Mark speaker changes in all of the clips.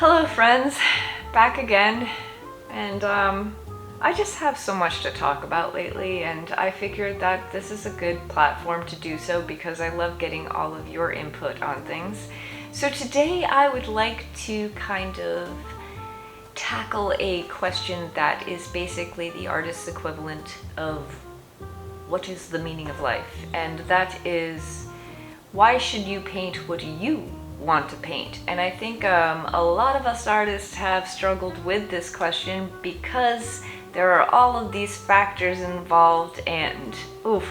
Speaker 1: Hello friends, back again, and I just have so much to talk about lately, and I figured that this is a good platform to do so because I love getting all of your input on things. So today I would like to kind of tackle a question that is basically the artist's equivalent of what is the meaning of life, and that is, why should you paint what you want to paint? And I think a lot of us artists have struggled with this question because there are all of these factors involved, and oof,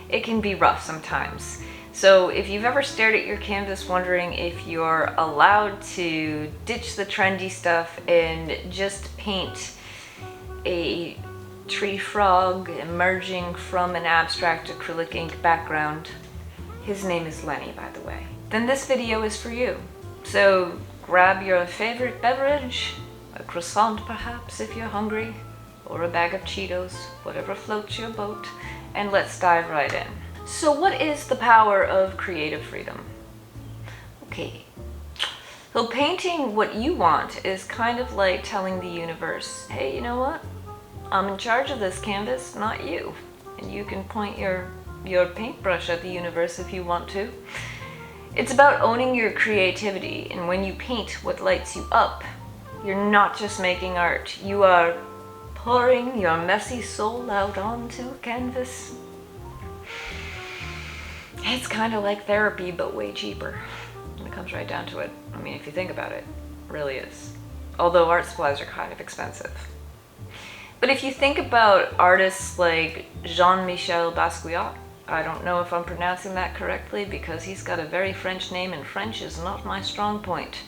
Speaker 1: it can be rough sometimes. So if you've ever stared at your canvas wondering if you're allowed to ditch the trendy stuff and just paint a tree frog emerging from an abstract acrylic ink background, his name is Lenny, by the way, then this video is for you. So grab your favorite beverage, a croissant perhaps if you're hungry, or a bag of Cheetos, whatever floats your boat, and let's dive right in. So what is the power of creative freedom? Okay, so painting what you want is kind of like telling the universe, hey, you know what? I'm in charge of this canvas, not you. And you can point your paintbrush at the universe if you want to. It's about owning your creativity, and when you paint what lights you up, you're not just making art, you are pouring your messy soul out onto a canvas. It's kind of like therapy, but way cheaper. And it comes right down to it. I mean, if you think about it, it really is. Although art supplies are kind of expensive. But if you think about artists like Jean-Michel Basquiat, I don't know if I'm pronouncing that correctly because he's got a very French name and French is not my strong point.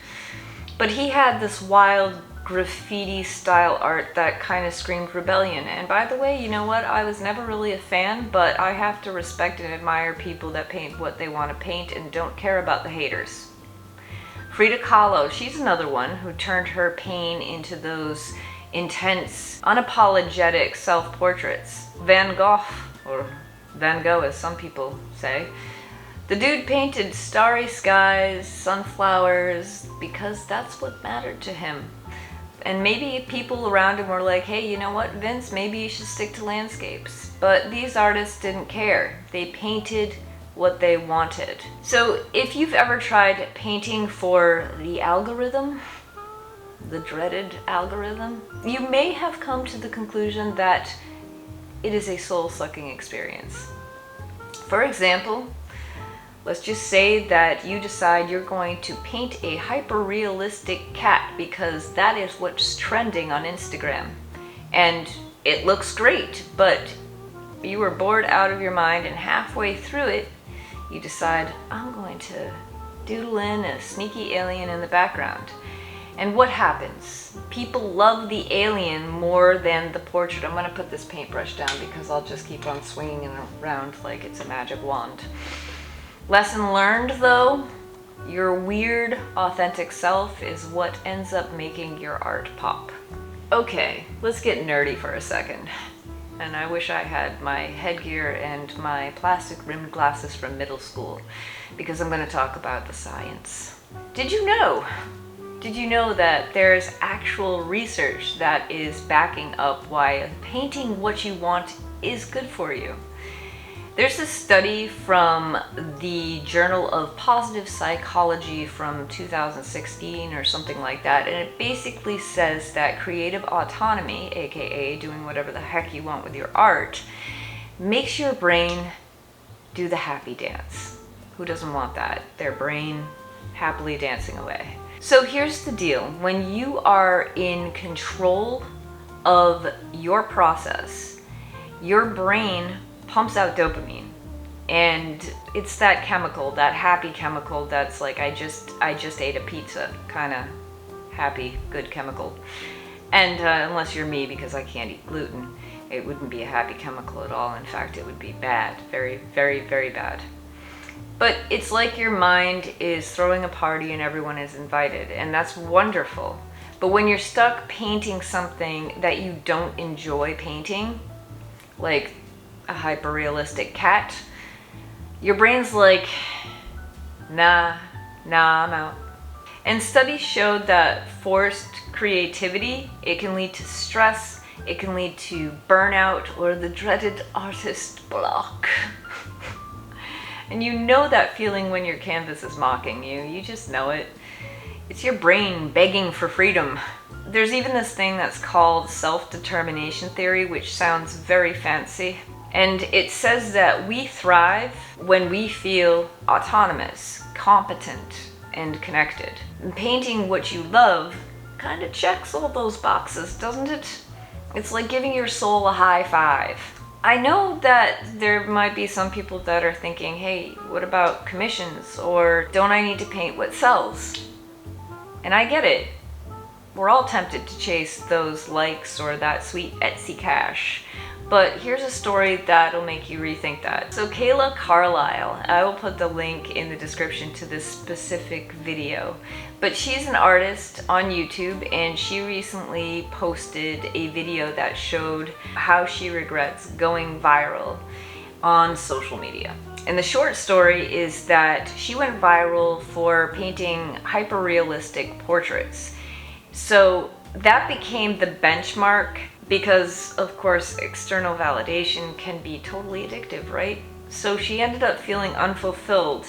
Speaker 1: But he had this wild graffiti style art that kind of screamed rebellion. And by the way, you know what? I was never really a fan, but I have to respect and admire people that paint what they want to paint and don't care about the haters. Frida Kahlo, she's another one who turned her pain into those intense, unapologetic self-portraits. Van Gogh, or Van Gogh as some people say, the dude painted starry skies, sunflowers, because that's what mattered to him. And maybe people around him were like, hey, you know what, Vince, maybe you should stick to landscapes. But these artists didn't care. They painted what they wanted. So if you've ever tried painting for the algorithm, the dreaded algorithm, you may have come to the conclusion that it is a soul-sucking experience. For example, let's just say that you decide you're going to paint a hyper-realistic cat because that is what's trending on Instagram. And it looks great, but you were bored out of your mind, and halfway through it, you decide, I'm going to doodle in a sneaky alien in the background. And what happens? People love the alien more than the portrait. I'm going to put this paintbrush down because I'll just keep on swinging it around like it's a magic wand. Lesson learned though, your weird, authentic self is what ends up making your art pop. Okay, let's get nerdy for a second. And I wish I had my headgear and my plastic rimmed glasses from middle school because I'm going to talk about the science. Did you know that there's actual research that is backing up why painting what you want is good for you? There's a study from the Journal of Positive Psychology from 2016 or something like that, and it basically says that creative autonomy, aka doing whatever the heck you want with your art, makes your brain do the happy dance. Who doesn't want that? Their brain happily dancing away. So here's the deal. When you are in control of your process, your brain pumps out dopamine, and it's that chemical, that happy chemical that's like, I just ate a pizza kind of happy, good chemical. And unless you're me, because I can't eat gluten, it wouldn't be a happy chemical at all. In fact, it would be bad, very, very, very bad. But it's like your mind is throwing a party and everyone is invited, and that's wonderful. But when you're stuck painting something that you don't enjoy painting, like a hyper-realistic cat, your brain's like, nah, I'm out. And studies showed that forced creativity, it can lead to stress, it can lead to burnout, or the dreaded artist block. And you know that feeling when your canvas is mocking you. You just know it. It's your brain begging for freedom. There's even this thing that's called self-determination theory, which sounds very fancy. And it says that we thrive when we feel autonomous, competent, and connected. And painting what you love kind of checks all those boxes, doesn't it? It's like giving your soul a high five. I know that there might be some people that are thinking, hey, what about commissions? Or don't I need to paint what sells? And I get it. We're all tempted to chase those likes or that sweet Etsy cash. But here's a story that'll make you rethink that. So Kayla Carlile, I will put the link in the description to this specific video, but she's an artist on YouTube, and she recently posted a video that showed how she regrets going viral on social media. And the short story is that she went viral for painting hyper-realistic portraits. So that became the benchmark because, of course, external validation can be totally addictive, right? So she ended up feeling unfulfilled,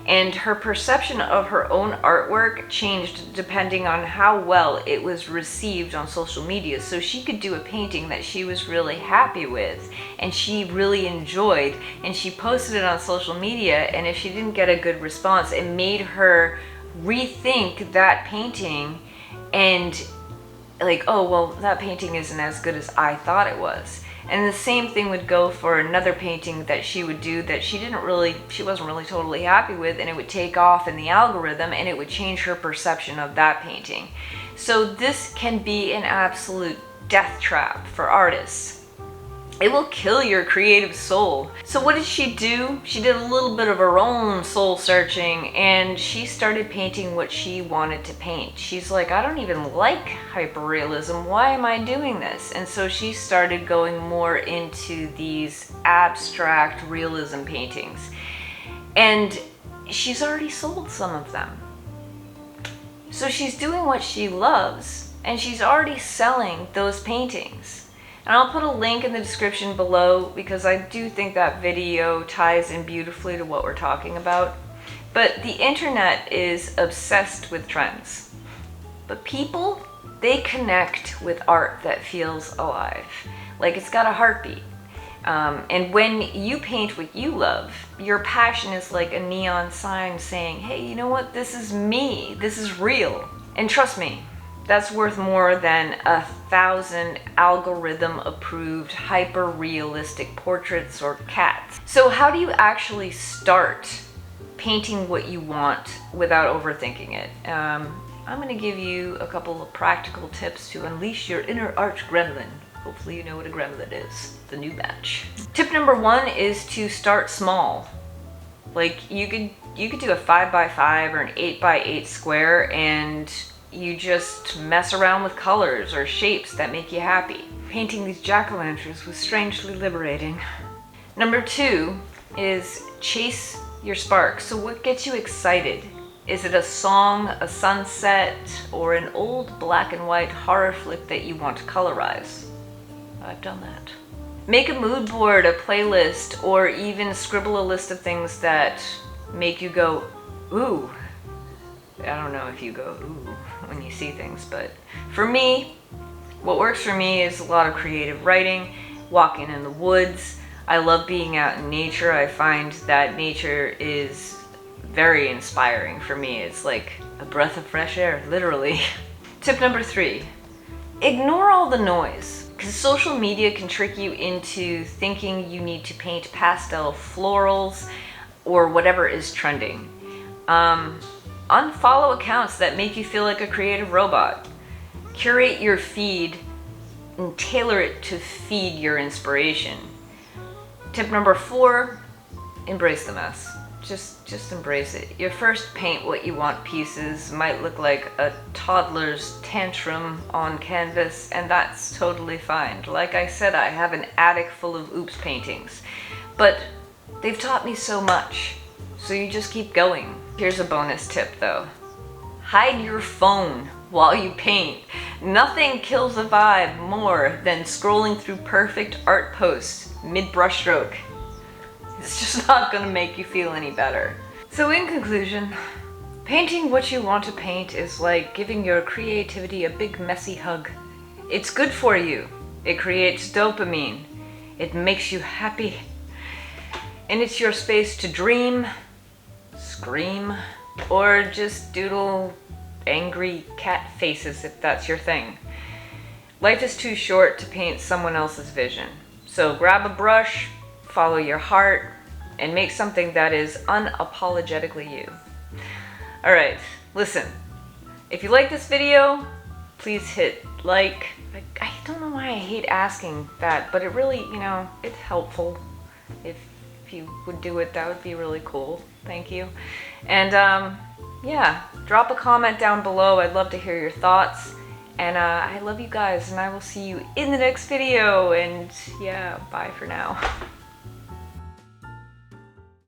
Speaker 1: and her perception of her own artwork changed depending on how well it was received on social media. So she could do a painting that she was really happy with and she really enjoyed, and she posted it on social media, and if she didn't get a good response, it made her rethink that painting and like, oh, well, that painting isn't as good as I thought it was. And the same thing would go for another painting that she would do that she wasn't really totally happy with, and it would take off in the algorithm and it would change her perception of that painting. So this can be an absolute death trap for artists. It will kill your creative soul. So what did she do? She did a little bit of her own soul searching, and she started painting what she wanted to paint. She's like, I don't even like hyperrealism. Why am I doing this? And so she started going more into these abstract realism paintings. And she's already sold some of them. So she's doing what she loves, and she's already selling those paintings. And I'll put a link in the description below because I do think that video ties in beautifully to what we're talking about. But the internet is obsessed with trends. But people, they connect with art that feels alive. Like it's got a heartbeat. And when you paint what you love, your passion is like a neon sign saying, hey, you know what? This is me. This is real. And trust me, that's worth more than 1,000 algorithm-approved hyper-realistic portraits or cats. So how do you actually start painting what you want without overthinking it? I'm gonna give you a couple of practical tips to unleash your inner art gremlin. Hopefully you know what a gremlin is, the new batch. Tip number 1 is to start small. Like you could do a 5x5 or an 8x8 square, and you just mess around with colors or shapes that make you happy. Painting these jack-o'-lanterns was strangely liberating. Number 2 is chase your spark. So what gets you excited? Is it a song, a sunset, or an old black and white horror flick that you want to colorize? I've done that. Make a mood board, a playlist, or even scribble a list of things that make you go, ooh. I don't know if you go, ooh, when you see things, but for me, what works for me is a lot of creative writing, walking in the woods. I love being out in nature. I find that nature is very inspiring for me. It's like a breath of fresh air, literally. Tip number 3, ignore all the noise, because social media can trick you into thinking you need to paint pastel florals or whatever is trending. Unfollow accounts that make you feel like a creative robot. Curate your feed and tailor it to feed your inspiration. Tip number 4, embrace the mess. Just embrace it. Your first paint what you want pieces might look like a toddler's tantrum on canvas, and that's totally fine. Like I said, I have an attic full of oops paintings, but they've taught me so much. So you just keep going. Here's a bonus tip though. Hide your phone while you paint. Nothing kills a vibe more than scrolling through perfect art posts mid-brushstroke. It's just not gonna make you feel any better. So in conclusion, painting what you want to paint is like giving your creativity a big messy hug. It's good for you. It creates dopamine. It makes you happy. And it's your space to dream, scream, or just doodle angry cat faces if that's your thing. Life is too short to paint someone else's vision. So grab a brush, follow your heart, and make something that is unapologetically you. Alright, listen. If you like this video, please hit like. I don't know why I hate asking that, but it really, it's helpful. If you would do it, that would be really cool. Thank you. And yeah, drop a comment down below. I'd love to hear your thoughts. And I love you guys, and I will see you in the next video. And yeah, bye for now.